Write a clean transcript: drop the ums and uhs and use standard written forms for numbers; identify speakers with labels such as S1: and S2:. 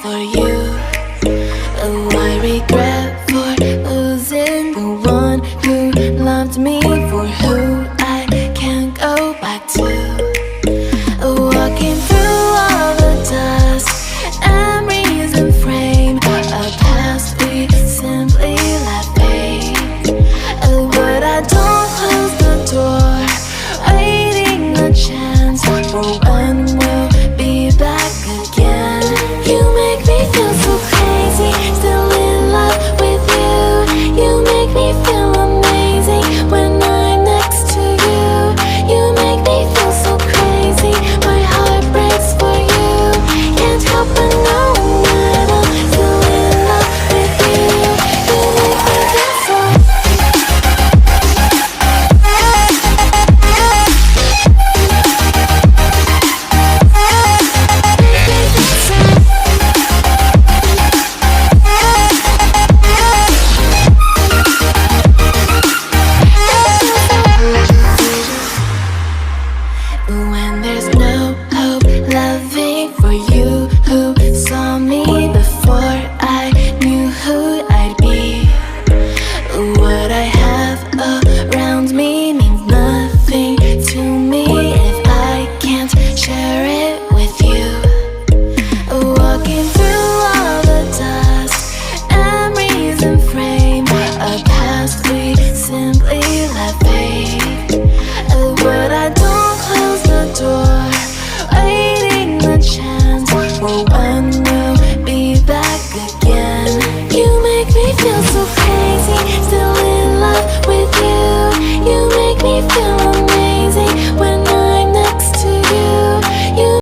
S1: for you. Oh, I regret for losing the one who loved me, for who I can't go back to. Walking through all the dust, memories and frame, a past we simply let fade. But I don't close the door, waiting a chance for when we'll be back again. You make me feel so crazy, still in love with you. You make me feel amazing when I'm next to you. You make me feel so crazy, my heart breaks for you. Can't help but know that I'm still in love with you. You make me feel so. When there's no hope loving for you who saw me before I knew who I'd be. What I have around me means nothing to me if I can't share it with you. Walking through all the dust, memories and frame, a past we simply let fade. But I don't close the door, waiting the chance for when